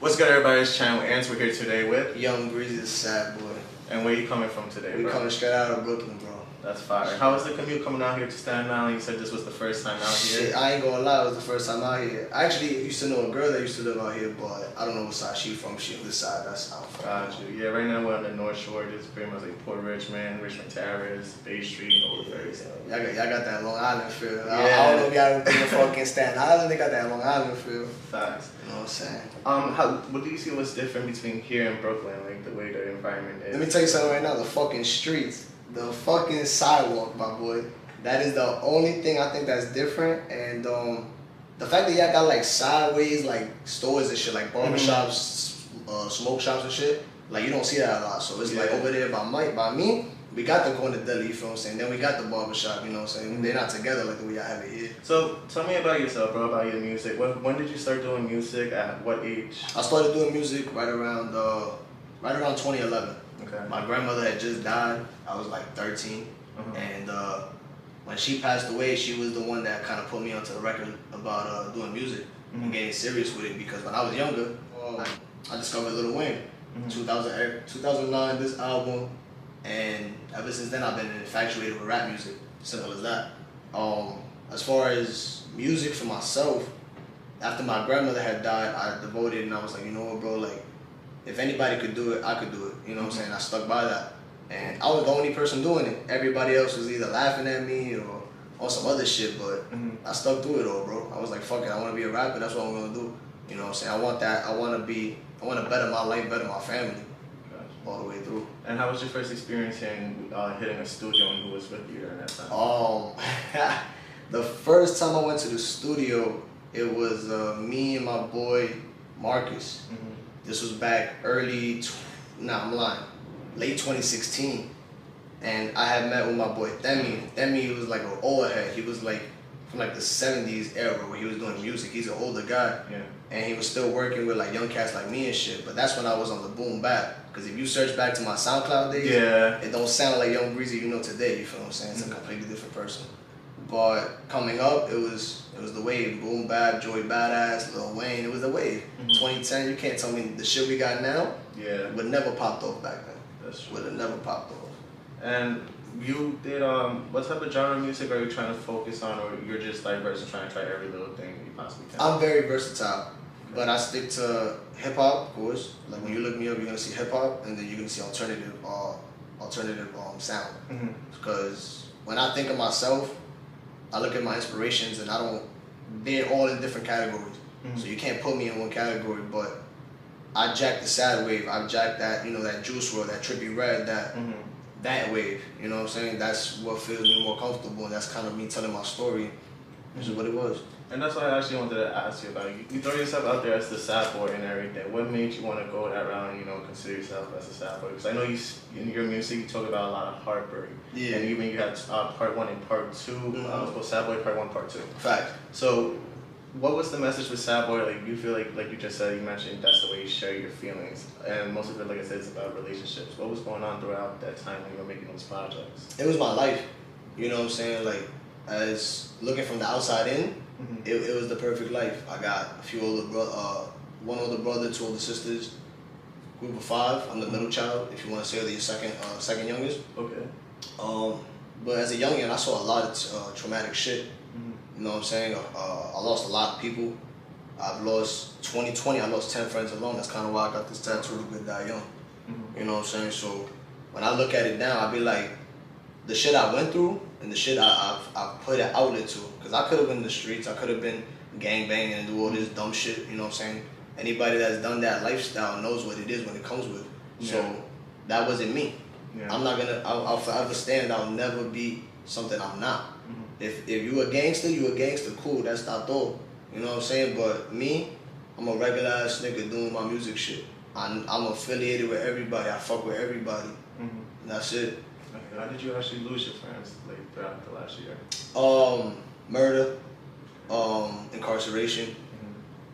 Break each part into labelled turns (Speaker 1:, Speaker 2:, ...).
Speaker 1: What's good, everybody? It's Chan with Ants. We're here today with
Speaker 2: Young Brezzy, SadBoy.
Speaker 1: And where you coming from today,
Speaker 2: We
Speaker 1: bro?
Speaker 2: coming straight out of Brooklyn, bro.
Speaker 1: That's fire. How was the commute coming out here to Staten Island? You said this was the first time out here.
Speaker 2: Shit, I ain't gonna lie, it was the first time out here. I actually used to know a girl that used to live out here, but I don't know what side she from. She on this side, that's how I'm from.
Speaker 1: Got you. Yeah, right now we're on the North Shore. This is pretty much like Port Richmond, Richmond Terrace, Bay Street, and all the ferries.
Speaker 2: Y'all got that Long Island feel.
Speaker 1: Yeah.
Speaker 2: I don't know if y'all ever been to fucking Staten Island, they got that Long Island feel.
Speaker 1: Facts.
Speaker 2: You know what I'm saying?
Speaker 1: What do you see what's different between here and Brooklyn, like the way the environment is?
Speaker 2: Let me tell you something right now, the fucking streets, the fucking sidewalk, my boy. That is the only thing I think that's different. And the fact that y'all got like sideways like stores and shit, like barbershops, smoke shops and shit, like you don't see that a lot. So it's like over there by me, we got the corner deli, you feel what I'm saying? Then we got the barbershop, you know what I'm saying? They're not together like the way I have it here.
Speaker 1: So tell me about yourself, bro, about your music. When did you start doing music? At what age?
Speaker 2: I started doing music right around 2011.
Speaker 1: Okay.
Speaker 2: My grandmother had just died. I was like 13. And when she passed away, she was the one that kind of put me onto the record about doing music and getting serious with it, because when I was younger, I discovered Lil Wayne. 2009, this album, and ever since then I've been infatuated with rap music. Simple as that. As far as music for myself, after my grandmother had died, I devoted and I was like, you know what, bro, like, if anybody could do it, I could do it. You know what I'm saying? I stuck by that. And I was the only person doing it. Everybody else was either laughing at me or on some other shit, but I stuck through it all, bro. I was like, fuck it, I want to be a rapper, that's what I'm going to do. You know what I'm saying? I want that. I want to better my life, better my family, all the way through.
Speaker 1: And how was your first experience in hitting a studio, and who was with you during that time?
Speaker 2: The first time I went to the studio, it was me and my boy Marcus. This was back late 2016. And I had met with my boy Themi. Themi was like an old head. He was like from like the 70s era where he was doing music. He's an older guy. Yeah. And he was still working with like young cats like me and shit. But that's when I was on the boom bap. Because if you search back to my SoundCloud days, it don't sound like Young Brezzy you know today, you feel what I'm saying? It's a completely different person. But coming up, it was the wave. Boom bap, Joey Badass, Lil Wayne, it was the wave. 2010, you can't tell me the shit we got now would never popped off back then.
Speaker 1: That's true.
Speaker 2: Would have never popped off.
Speaker 1: And you did, what type of genre of music are you trying to focus on, or you're just diverse and trying to try every little thing you possibly can?
Speaker 2: I'm very versatile, but I stick to hip hop, of course. Like when you look me up, you're gonna see hip hop, and then you're gonna see alternative sound. Because when I think of myself, I look at my inspirations, and they're all in different categories. So you can't put me in one category, but I jack the sad wave, I jack that, that Juice WRLD, that Trippie Redd, that wave, you know what I'm saying? That's what feels me more comfortable, and that's kind of me telling my story, which is what it was.
Speaker 1: And that's why I actually wanted to ask you about it. You throw yourself out there as the SadBoy and everything. What made you want to go that route and, consider yourself as a SadBoy? Because I know in your music you talk about a lot of heartbreak. Yeah. And even you had part 1 and part 2. It was called SadBoy Part 1, Part 2.
Speaker 2: Fact.
Speaker 1: So, what was the message with SadBoy? Like, you feel like you just said, you mentioned that's the way you share your feelings. And most of it, like I said, is about relationships. What was going on throughout that time when you were making those projects?
Speaker 2: It was my life. You know what I'm saying? Like, as looking from the outside in, it was the perfect life. I got a few one older brother, 2 older sisters, group of 5. I'm the middle child, if you want to say, you're second youngest. Okay. But as a youngin', I saw a lot of traumatic shit. You know what I'm saying? I lost a lot of people. I've lost 2020. I lost 10 friends alone. That's kind of why I got this tattoo, to good die young. You know what I'm saying? So when I look at it now, I be like, the shit I went through and the shit I've put an outlet to. Because I could have been in the streets. I could have been gangbanging and do all this dumb shit. You know what I'm saying? Anybody that's done that lifestyle knows what it is when it comes with. So that wasn't me. I'm not gonna. I'll forever stand. I'll never be something I'm not. If you a gangster, you a gangster. Cool. That's not all. You know what I'm saying? But me, I'm a regular ass nigga doing my music shit. I'm affiliated with everybody. I fuck with everybody. And that's it.
Speaker 1: Okay. How did you actually lose your friends throughout the last year?
Speaker 2: Murder, incarceration,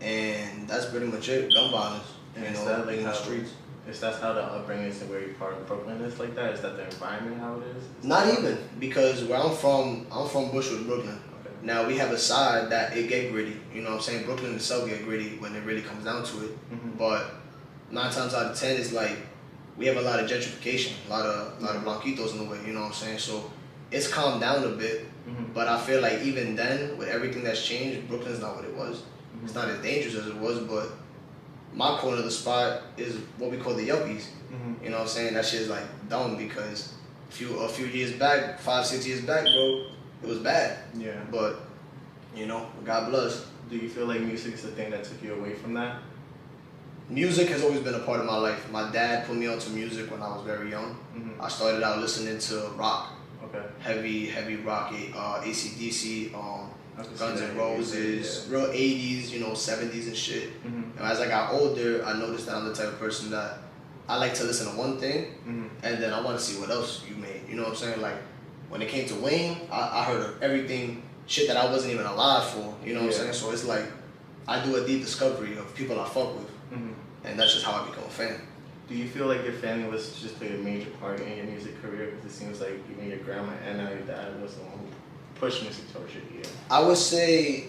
Speaker 2: and that's pretty much it. Gun violence.
Speaker 1: And in the streets. Is that how the upbringing is and where you part of Brooklyn is like that? Is that the environment how it is?
Speaker 2: Not even, because where I'm from Bushwood, Brooklyn. Okay. Now we have a side that it get gritty. You know what I'm saying? Brooklyn itself get gritty when it really comes down to it. But 9 times out of 10, it's like we have a lot of gentrification, a lot of blanquitos in the way. You know what I'm saying? So it's calmed down a bit. But I feel like even then, with everything that's changed, Brooklyn's not what it was. It's not as dangerous as it was, but my corner of the spot is what we call the yuppies. You know what I'm saying? That shit's like dumb because a few years back, 5-6 years back, bro, it was bad.
Speaker 1: Yeah.
Speaker 2: But, you know, God bless.
Speaker 1: Do you feel like music is the thing that took you away from that?
Speaker 2: Music has always been a part of my life. My dad put me onto music when I was very young. I started out listening to rock. Okay. Heavy rock, AC/DC, Guns N' Roses, real 80s, you know, 70s and shit. And as I got older, I noticed that I'm the type of person that I like to listen to one thing, and then I want to see what else you made. You know what I'm saying? Like, when it came to Wayne, I heard of everything, shit that I wasn't even alive for. You know what I'm saying? So it's like, I do a deep discovery of people I fuck with, and that's just how I become a fan.
Speaker 1: Do you feel like your family was just played a major part in your music career? Because it seems like even your grandma and now your dad was the one who pushed music towards you. Yeah.
Speaker 2: I would say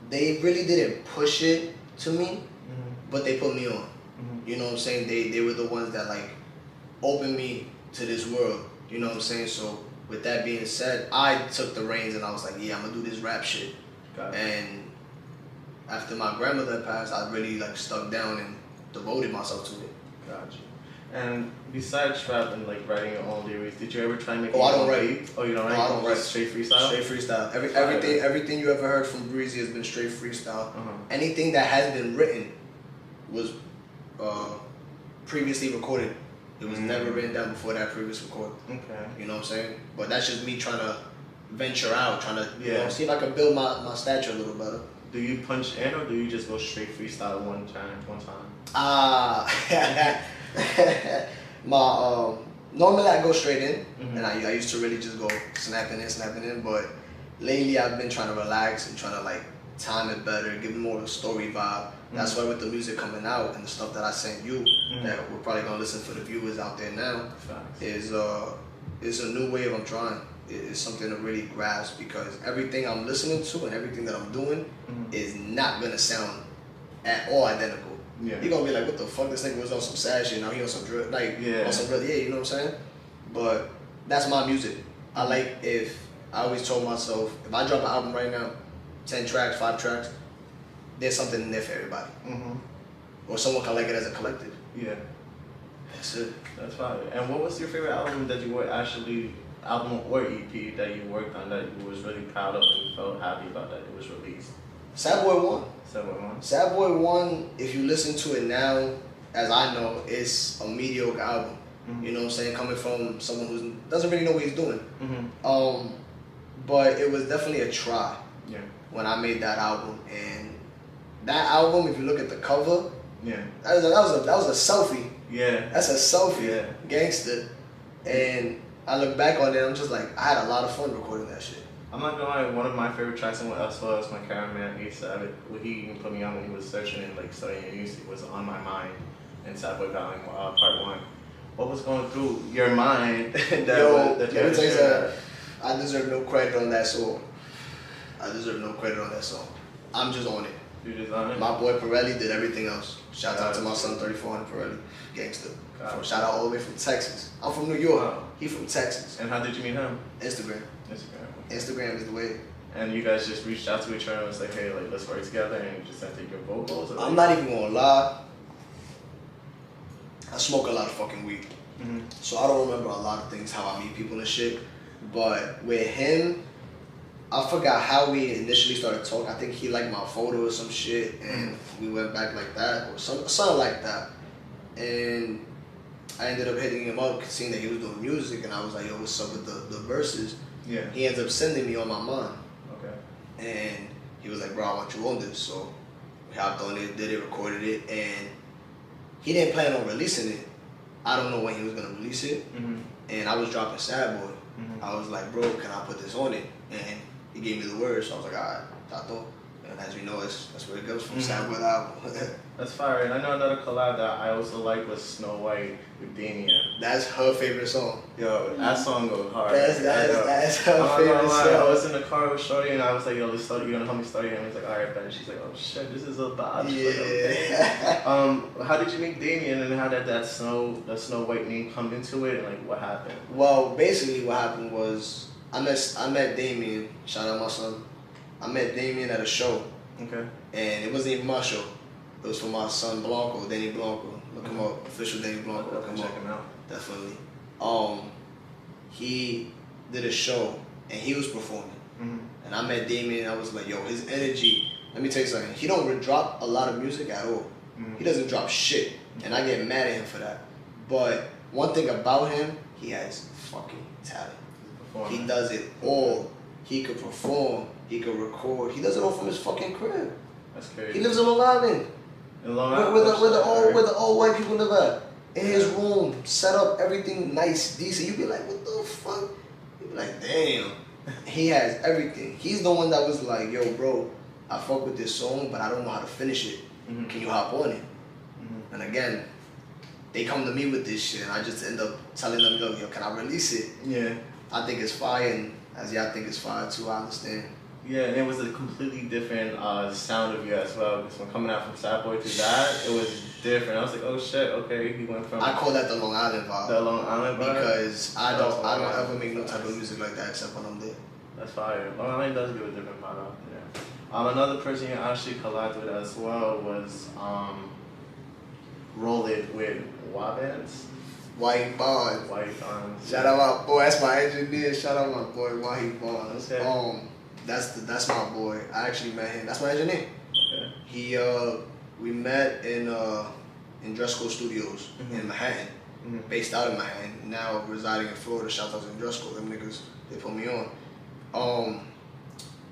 Speaker 2: they really didn't push it to me, but they put me on. You know what I'm saying? They were the ones that like opened me to this world. You know what I'm saying? So with that being said, I took the reins and I was like, yeah, I'm gonna do this rap shit. And after my grandmother passed, I really like stuck down and devoted myself to it.
Speaker 1: Gotcha. And besides rap and like writing your own lyrics, did you ever try to make?
Speaker 2: I don't write.
Speaker 1: Oh, you don't write?
Speaker 2: No, I don't write.
Speaker 1: Straight freestyle.
Speaker 2: Straight freestyle. Everything you ever heard from Brezzy has been straight freestyle. Anything that has been written was previously recorded. It was never written down before that previous recording. Okay. You know what I'm saying? But that's just me trying to venture out, trying to you know, see if I can build my stature a little better.
Speaker 1: Do you punch in or do you just go straight freestyle one time?
Speaker 2: Normally I go straight in, and I used to really just go snapping in, but lately I've been trying to relax and trying to like time it better, give it more of a story vibe. That's why with the music coming out and the stuff that I sent you, that we're probably gonna listen for the viewers out there now, is a new wave I'm trying. It's something to really grasp because everything I'm listening to and everything that I'm doing is not gonna sound at all identical. Yeah. You're gonna be like, what the fuck? This nigga was on some sad shit, now he on some drill, like on some real, you know what I'm saying? But that's my music. I like if I always told myself if I drop an album right now, 10 tracks, 5 tracks, there's something in there for everybody. Or someone can like it as a collective. Yeah. That's it.
Speaker 1: That's fine. And what was your favorite album that you were album or EP that you worked on that you was really proud of and felt happy about that it was released?
Speaker 2: SadBoy 1.
Speaker 1: SadBoy 1.
Speaker 2: SadBoy 1, if you listen to it now, as I know, it's a mediocre album. You know what I'm saying? Coming from someone who doesn't really know what he's doing. But it was definitely a try when I made that album. And that album, if you look at the cover, that was a selfie. Yeah. That's a selfie. Yeah. Gangster. And I look back on it, I'm just like, I had a lot of fun recording that shit.
Speaker 1: I'm not gonna lie, one of my favorite tracks and what else was my cameraman, what he even put me on when he was searching and like studying music was On My Mind and SadBoy got part 1. What was going through your mind that
Speaker 2: let me tell you something. I deserve no credit on that song. I'm just on it.
Speaker 1: You're just on it?
Speaker 2: My boy Pirelli did everything else. Shout out to my son 3400 Pirelli, gangster. Shout out all the way from Texas. I'm from New York. He from Texas.
Speaker 1: And how did you meet him?
Speaker 2: Instagram. Instagram is the way.
Speaker 1: And you guys just reached out to each other and was like, hey, like let's work together, and you just sent your vocals? Or
Speaker 2: I'm not even gonna lie. I smoke a lot of fucking weed. So I don't remember a lot of things, how I meet people and shit. But with him, I forgot how we initially started talking. I think he liked my photo or some shit, and we went back like that, or something like that. And I ended up hitting him up, seeing that he was doing music, and I was like, yo, what's up with the verses? Yeah. He ends up sending me On My Mind. Okay. And he was like, bro, I want you on this. So we hopped on it, did it, recorded it, and he didn't plan on releasing it. I don't know when he was gonna release it. And I was dropping SadBoy. I was like, bro, can I put this on it? And he gave me the word, so I was like, alright, tato. And as we know, that's where it goes from SadBoy album.
Speaker 1: That's fire. And I know another collab that I also like was Snow White with Damien.
Speaker 2: That's her favorite song.
Speaker 1: Yo, that song goes hard.
Speaker 2: That's her favorite song.
Speaker 1: I was in the car with Shorty and I was like, yo, let's start, you gonna help me study? And he's like, alright, Ben. She's like, oh shit, this is a bop.
Speaker 2: Yeah.
Speaker 1: How did you meet Damien and how did that Snow White name come into it and like what happened?
Speaker 2: Well, basically what happened was I met Damien, shout out my son. I met Damien at a show.
Speaker 1: Okay.
Speaker 2: And it wasn't even my show. It was for my son Blanco, Danny Blanco. Look him up, official Danny Blanco. Look him
Speaker 1: check him out.
Speaker 2: Definitely. He did a show and he was performing. And I met Damien and I was like, yo, his energy, let me tell you something. He don't drop a lot of music at all. He doesn't drop shit. And I get mad at him for that. But one thing about him, he has fucking talent. He does it all. He could perform. He could record. He does it all from his fucking crib.
Speaker 1: That's crazy.
Speaker 2: He lives in Long Island.
Speaker 1: In Long Island?
Speaker 2: Where the old white people live at. In his room, set up everything nice, decent. You be like, what the fuck? You be like, damn. He has everything. He's the one that was like, yo, bro, I fuck with this song, but I don't know how to finish it. Can you hop on it? And again, they come to me with this shit, and I just end up telling them, yo, can I release it?
Speaker 1: Yeah.
Speaker 2: I think it's fire, and as y'all think it's fire too, I understand.
Speaker 1: Yeah, and it was a completely different sound of you as well. Because when coming out from SadBoy to that, it was different. I was like, oh shit, okay, he went from.
Speaker 2: I call that the Long Island vibe.
Speaker 1: The Long Island vibe.
Speaker 2: Because I don't ever make no type of music like that except when I'm there.
Speaker 1: That's fire. Long Island does give a different vibe out there. Another person you actually collabed with as well was Roll It with Wabans.
Speaker 2: White Bonds.
Speaker 1: White Bonds.
Speaker 2: Shout out my boy. That's my engineer. Shout out my boy White Bonds.
Speaker 1: Okay.
Speaker 2: That's my boy. I actually met him. That's my engineer. Okay. We met in Dress Code Studios in Manhattan, based out of Manhattan. Now residing in Florida. Shout out to Dress Code. Them niggas, they put me on.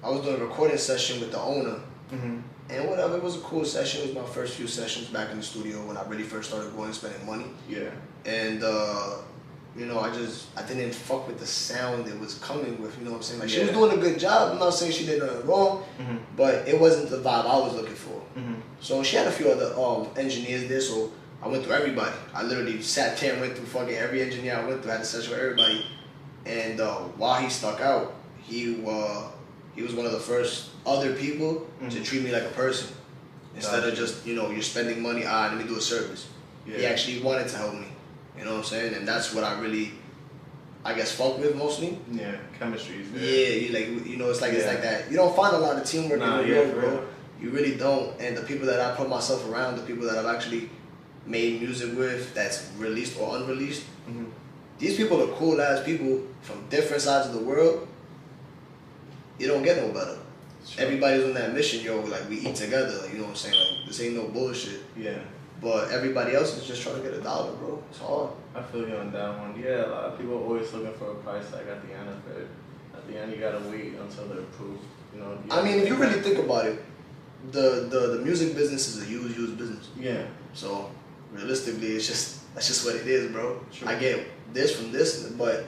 Speaker 2: I was doing a recording session with the owner, and whatever. It was a cool session. It was my first few sessions back in the studio when I really first started going and spending money.
Speaker 1: Yeah.
Speaker 2: And you know, I didn't fuck with the sound it was coming with, you know what I'm saying? Like, she was doing a good job. I'm not saying she did nothing wrong, but it wasn't the vibe I was looking for. So she had a few other engineers there, so I went through everybody. I literally sat there and went through fucking every engineer I went through. I had a session with everybody. And while he stuck out, he was one of the first other people to treat me like a person. Instead of just, you know, you're spending money, let me do a service. Yeah. He actually wanted to help me. You know what I'm saying? And that's what I really, I guess, fuck with mostly.
Speaker 1: Yeah, chemistry is good.
Speaker 2: Yeah, you know, it's like that. You don't find a lot of teamwork in the world, bro. You really don't. And the people that I put myself around, the people that I've actually made music with, that's released or unreleased, these people are cool ass people from different sides of the world. You don't get no better. Sure. Everybody's on that mission, yo. Like, we eat together. Like, you know what I'm saying? Like, this ain't no bullshit.
Speaker 1: Yeah.
Speaker 2: But everybody else is just trying to get $1, bro. It's hard.
Speaker 1: I feel you on that one. Yeah, a lot of people are always looking for a price tag at the end of it. At the end, you gotta wait until they're approved. You know.
Speaker 2: I mean, if you really think about it, the music business is a huge business.
Speaker 1: Yeah.
Speaker 2: So realistically, that's just what it is, bro.
Speaker 1: True.
Speaker 2: I get this from this, but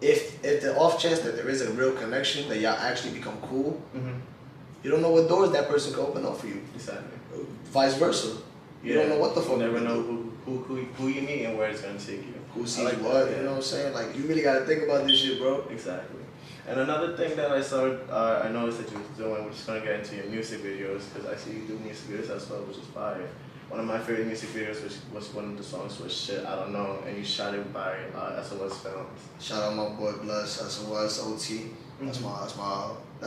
Speaker 2: if the off chance that there is a real connection, that y'all actually become cool, you don't know what doors that person can open up for you.
Speaker 1: Exactly.
Speaker 2: Vice versa. You don't know what the fuck.
Speaker 1: You never know who you meet and where it's gonna take you.
Speaker 2: Who sees like what? You know what I'm saying? Like, you really gotta think about this shit, bro.
Speaker 1: Exactly. And another thing that I saw, I noticed that you was doing, we're just gonna get into your music videos, because I see you do music videos as well, which is fire. One of my favorite music videos was one of the songs was Shit I Don't Know, and you shot it by SOS Films.
Speaker 2: Shout out my boy Bless, SOS, OT. That's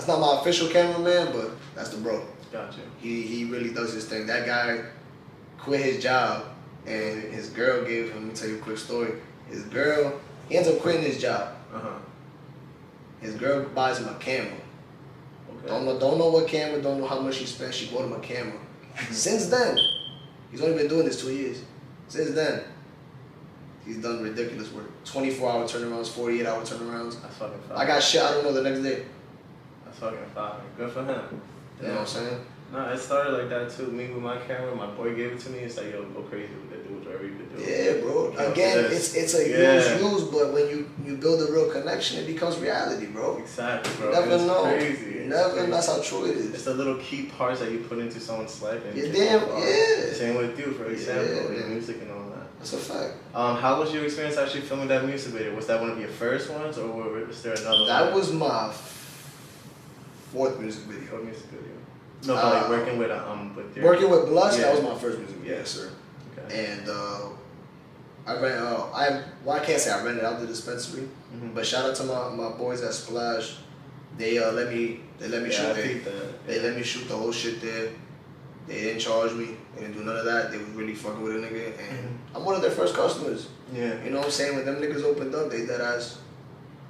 Speaker 2: not my official cameraman, but that's the bro.
Speaker 1: Gotcha.
Speaker 2: He really does his thing. That guy quit his job, and his girl gave him, let me tell you a quick story. His girl, he ends up quitting his job. His girl buys him a camera. Okay. Don't know what camera, don't know how much she spent. She bought him a camera. Since then, he's only been doing this 2 years. Since then, he's done ridiculous work. 24-hour turnarounds, 48-hour turnarounds.
Speaker 1: That's fucking fire.
Speaker 2: I got shit I don't know the next day.
Speaker 1: That's fucking fire. Good for him.
Speaker 2: You know what I'm saying?
Speaker 1: No, it started like that too. Me with my camera, my boy gave it to me. It's like, yo, go crazy with it, do whatever you could do.
Speaker 2: Yeah, bro. Again, it's a use, but when you build a real connection, it becomes reality, bro.
Speaker 1: Exactly, bro.
Speaker 2: You never know.
Speaker 1: Crazy.
Speaker 2: You never know. That's how true it is.
Speaker 1: It's the little key parts that you put into someone's life. And Same with you, for example, your music and all that.
Speaker 2: That's a fact.
Speaker 1: How was your experience actually filming that music video? Was that one of your first ones, or was there another one?
Speaker 2: That was my fourth music video.
Speaker 1: Fourth music video. No, but like working with your...
Speaker 2: Working with Blush, that was my first music video, yes, sir.
Speaker 1: Okay.
Speaker 2: And I can't say I rented out the dispensary, but shout out to my boys at Splash. They let me shoot They let me shoot the whole shit there. They didn't charge me. They didn't do none of that. They was really fucking with a nigga, and I'm one of their first customers.
Speaker 1: Yeah.
Speaker 2: You know what I'm saying? When them niggas opened up, they dead ass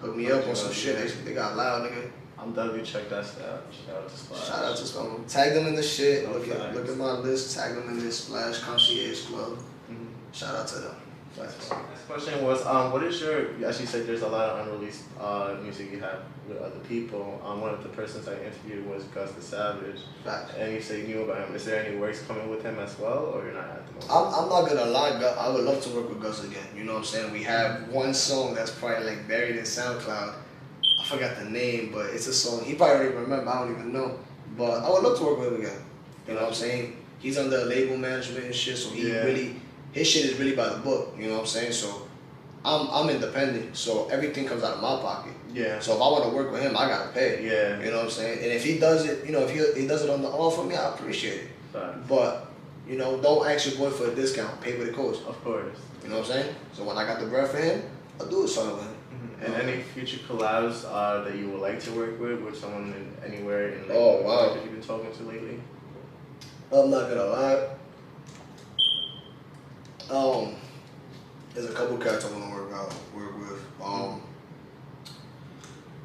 Speaker 2: hooked me up on some shit. They got loud, nigga.
Speaker 1: I'm definitely check that out. Shout out to Splash.
Speaker 2: Shout out to Splash. Tag them in the shit. Look at my list. Tag them in this Splash Concierge Club. Shout out to them.
Speaker 1: Next question was, what is your, as you said, there's a lot of unreleased music you have with other people. One of the persons I interviewed was Gus the Savage.
Speaker 2: Facts.
Speaker 1: And you say you knew about him. Is there any works coming with him as well, or you're not at the moment?
Speaker 2: I'm not gonna lie, I would love to work with Gus again. You know what I'm saying? We have one song that's probably like buried in SoundCloud. I forgot the name, but it's a song. He probably don't even remember. I don't even know. But I would love to work with him again. You know what I'm saying? He's under label management and shit, so his shit is really by the book. You know what I'm saying? So I'm independent, so everything comes out of my pocket.
Speaker 1: Yeah.
Speaker 2: So if I want to work with him, I gotta pay.
Speaker 1: Yeah.
Speaker 2: You know what I'm saying? And if he does it, if he does it on the off for me, I appreciate it.
Speaker 1: Right.
Speaker 2: But don't ask your boy for a discount. Pay what it costs.
Speaker 1: Of course.
Speaker 2: You know what I'm saying? So when I got the bread for him, I'll do something with him.
Speaker 1: And any future collabs that you would like to work with someone anywhere in
Speaker 2: the
Speaker 1: that you've been talking to lately?
Speaker 2: I'm not gonna lie. There's a couple cats I want to work with.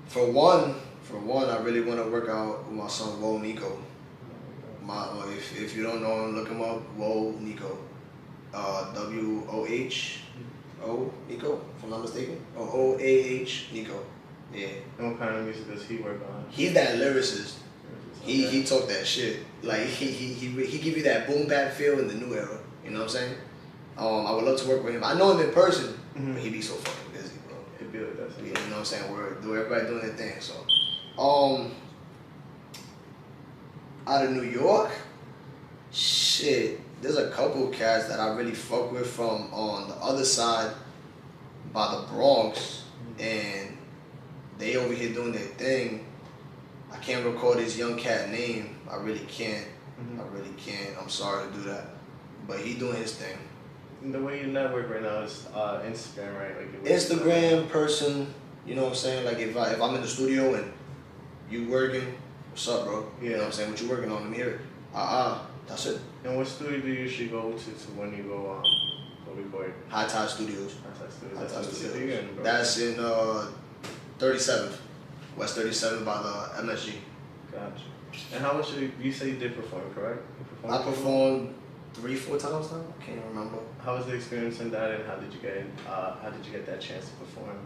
Speaker 2: For one, I really want to work out with my son, Wo Nico. If you don't know him, look him up, Wo Nico. WOHO Nico, if I'm not mistaken. OAH Nico. Yeah.
Speaker 1: And what kind of music does he work on?
Speaker 2: He's that lyricist. He talk that shit. Like he give you that boom bap feel in the new era. You know what I'm saying? I would love to work with him. I know him in person, but he be so fucking busy, bro.
Speaker 1: It'd be like that.
Speaker 2: Yeah, you know what I'm saying? Everybody doing their thing. So, out of New York, shit. There's a couple cats that I really fuck with from on the other side by the Bronx, and they over here doing their thing. I can't recall this young cat name. I really can't. I'm sorry to do that. But he doing his thing.
Speaker 1: The way you network right now is Instagram, right? Like
Speaker 2: Instagram person, you know what I'm saying? Like if I'm in the studio and you working, what's up, bro?
Speaker 1: Yeah.
Speaker 2: You know what I'm saying? What you working on? Let me hear it. That's it.
Speaker 1: And what studio do you usually go to when you go record?
Speaker 2: High Tide Studios. That's in 37th, West 37th by the MSG.
Speaker 1: Gotcha. And how much you say you did perform, correct?
Speaker 2: I performed 3-4 times now. I can't remember.
Speaker 1: How was the experience in that, and how did you get that chance to perform?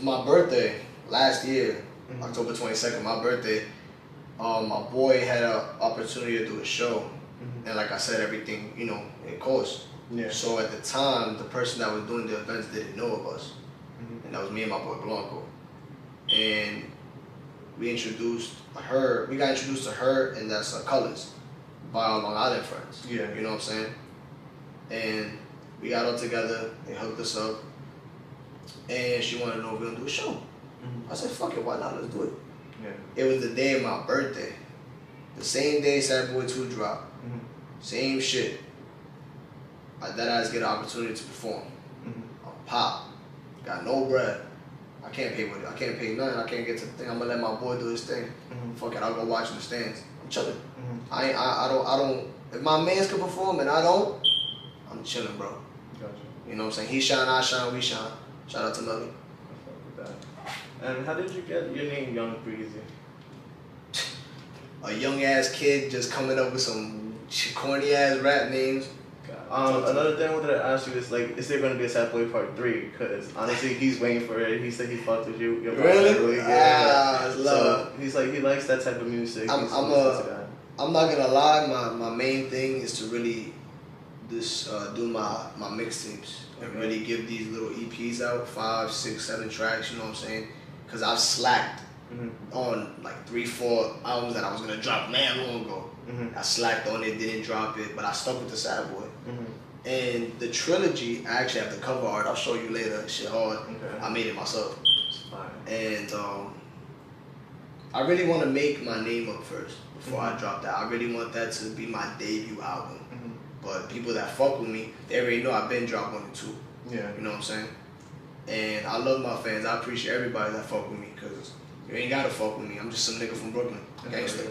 Speaker 2: My birthday last year, October 22nd, my birthday. My boy had an opportunity to do a show, and like I said, everything it costs.
Speaker 1: Yeah.
Speaker 2: So at the time, the person that was doing the events didn't know of us, and that was me and my boy Blanco, and we got introduced to her, and that's Colors by our Long Island friends.
Speaker 1: Yeah.
Speaker 2: You know what I'm saying? And we got all together. They hooked us up, and she wanted to know if we were gonna do a show. I said, "Fuck it, why not? Let's do it."
Speaker 1: Yeah.
Speaker 2: It was the day of my birthday. The same day SadBoy 2 dropped. Same shit. I deadass get an opportunity to perform. I'm pop. Got no bread. I can't pay with it. I can't pay nothing. I can't get to the thing. I'm gonna let my boy do his thing. Fuck it, I'll go watch in the stands. I'm chilling. I don't. If my mans can perform and I don't, I'm chilling, bro.
Speaker 1: Gotcha.
Speaker 2: You know what I'm saying? He shine, I shine, we shine. Shout out to Melly.
Speaker 1: And how did you get your name, Young Brezzy?
Speaker 2: A young ass kid just coming up with some corny ass rap names.
Speaker 1: Gotcha. Another thing I wanted to ask you is like, is there going to be a SadBoy Part 3? Because honestly, he's waiting for it. He said he fucked with you.
Speaker 2: Really?
Speaker 1: Yeah. So he's like, he likes that type of music.
Speaker 2: I'm not gonna lie. My main thing is to really just do my mixtapes and really give these little EPs out, 5, 6, 7 tracks. You know what I'm saying? Because I've slacked on like 3, 4 albums that I was gonna drop long ago. I slacked on it, didn't drop it, but I stuck with the SadBoy. And the trilogy, I actually have the cover art. I'll show you later. Shit hard. I made it myself.
Speaker 1: It's fine.
Speaker 2: And I really want to make my name up first before I drop that. I really want that to be my debut album. But people that fuck with me, they already know I've been dropped 1 and 2.
Speaker 1: Yeah.
Speaker 2: You know what I'm saying? And I love my fans. I appreciate everybody that fuck with me, because you ain't gotta fuck with me. I'm just some nigga from Brooklyn, gangster.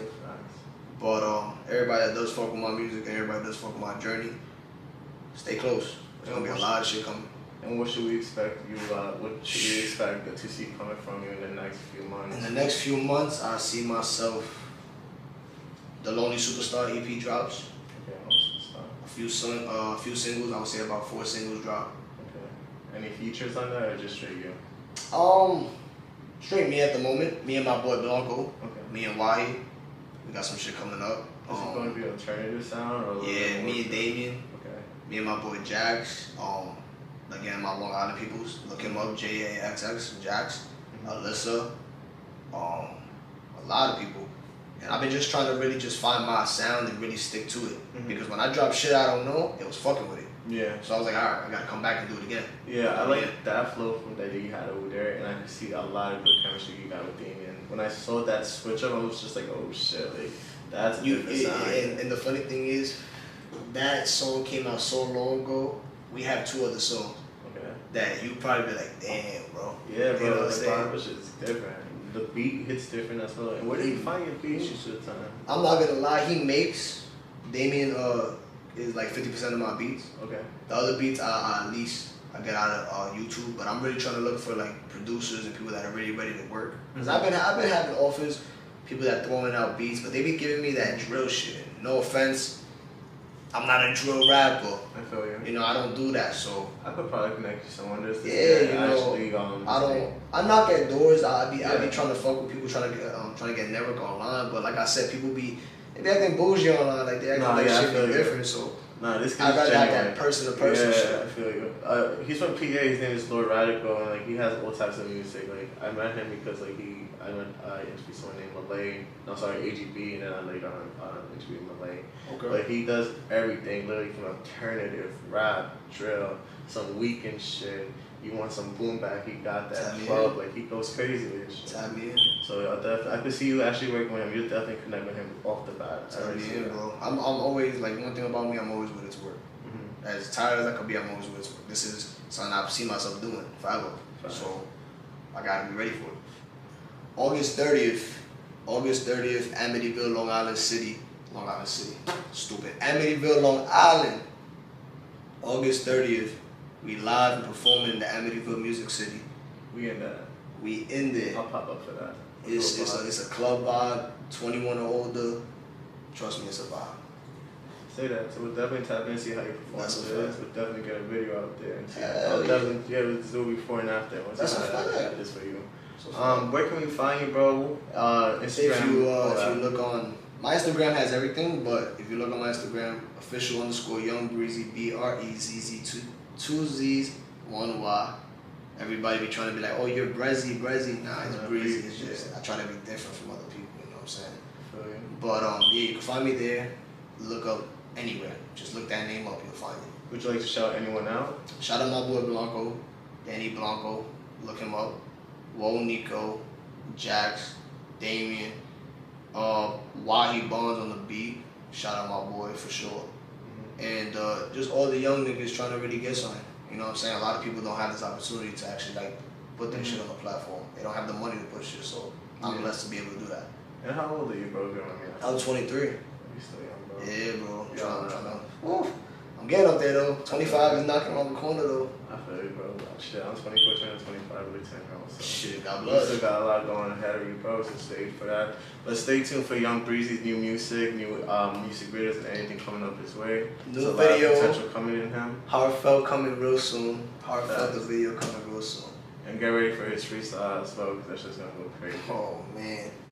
Speaker 2: But everybody that does fuck with my music and everybody that does fuck with my journey, stay close. There's gonna be a lot of shit coming.
Speaker 1: And what should we expect to see coming from you in the next few months?
Speaker 2: In the next few months, I see myself. The Lonely Superstar EP drops. A few singles. I would say about 4 singles drop.
Speaker 1: Okay. Any features on that, or just straight you?
Speaker 2: Straight me at the moment. Me and my boy Blanco.
Speaker 1: Okay.
Speaker 2: Me and Wahi. We got some shit coming up.
Speaker 1: Is it going to be alternative sound or?
Speaker 2: Yeah, me and Damien.
Speaker 1: Okay.
Speaker 2: Me and my boy Jax. Again, my Long Island peoples. Look him up. JAXX. Jax. Alyssa. A lot of people. And I've been just trying to really just find my sound and really stick to it. Because when I drop shit I don't know, it was fucking with it.
Speaker 1: Yeah.
Speaker 2: So I was like, alright, I gotta come back and do it again.
Speaker 1: Yeah, I like that flow from that you had over there, and I can see a lot of good chemistry you got with Damien. When I saw that switch up, I was just like, oh shit, like that's a different sign.
Speaker 2: And the funny thing is, that song came out so long ago. We have 2 other songs. Okay. That you probably be like, damn, bro.
Speaker 1: Yeah, bro. You know the vibe is different. The beat hits different as well. And where do you find your beats most of the time?
Speaker 2: I'm not gonna lie, he makes Damien is like 50% of my beats. Okay. The other beats I get out of YouTube, but I'm really trying to look for like producers and people that are really ready to work. Cause I've been having offers, people that throwing out beats, but they be giving me that drill shit. No offense, I'm not a drill rapper.
Speaker 1: I feel you.
Speaker 2: You know, I don't do that, so
Speaker 1: I could probably connect you to someone that's
Speaker 2: I knock at doors. I be trying to fuck with people trying to get network online, but like I said, people be acting bougie online, like they acting like shit be different. So
Speaker 1: this
Speaker 2: I gotta have that person to person shit.
Speaker 1: I feel you. He's from PA. His name is Lord Radical, and like he has all types of music. Like I met him because like I interviewed someone named Malay. No, sorry, AGB, and then I later on interviewed Malay. Okay. But he does everything, literally from alternative, rap, drill, some weekend shit. You want some boom back, he got that club. Like he goes crazy with his shit.
Speaker 2: Tap me in.
Speaker 1: So I could see you actually working with him. You'll definitely connect with him off the bat.
Speaker 2: Tap me in, bro. I'm always like, one thing about me, I'm always willing to work. As tired as I could be, I'm always willing to work. This is something I see myself doing forever. So I gotta be ready for it. August 30th, Amityville, Long Island City. Stupid. Amityville, Long Island. August 30th, we live and performing in the Amityville Music City.
Speaker 1: We in that.
Speaker 2: We in there.
Speaker 1: I'll pop up for that.
Speaker 2: It's a club vibe, 21 or older. Trust me, it's a vibe.
Speaker 1: Say that. So we'll definitely tap in and see how you perform.
Speaker 2: That's
Speaker 1: We'll definitely get a video out there and see. I'll definitely let's do it before and after.
Speaker 2: That's a fact.
Speaker 1: That is for you. Where can we find you, bro? Instagram.
Speaker 2: If you look on my Instagram has everything, but if you look on my Instagram, official_Young Brezzy, BREZZ, 2 Z's, 1 Y. Everybody be trying to be like, oh, you're Brezzy. Nah, it's Brezzy. It's just I try to be different from other people. You know what I'm saying? But you can find me there. Look up anywhere. Just look that name up, you'll find it.
Speaker 1: Would you like to shout anyone out?
Speaker 2: Shout out my boy Blanco, Danny Blanco. Look him up. Whoa, Nico, Jax, Damien, Wahi Bonds on the beat. Shout out my boy for sure. And just all the young niggas trying to really get something. You know what I'm saying? A lot of people don't have this opportunity to actually like put their shit on the platform. They don't have the money to put shit, so I'm blessed to be able to do that.
Speaker 1: And how old are you, bro?
Speaker 2: I'm 23.
Speaker 1: You still young, bro.
Speaker 2: Yeah, bro. getting up there though. 25 is knocking around the corner though.
Speaker 1: I feel you, bro. Shit, I'm 24, turning 25, really 10 now. So.
Speaker 2: Shit, God
Speaker 1: We
Speaker 2: bless.
Speaker 1: still got a lot going ahead of you, bro. So stay for that. But stay tuned for Young Brezzy's new music, new music videos, and anything coming up his way.
Speaker 2: New video.
Speaker 1: A lot of potential coming in him.
Speaker 2: Heartfelt coming real soon. Heartfelt the video coming real soon.
Speaker 1: And get ready for his freestyle as well, because that's just gonna go crazy.
Speaker 2: Oh man.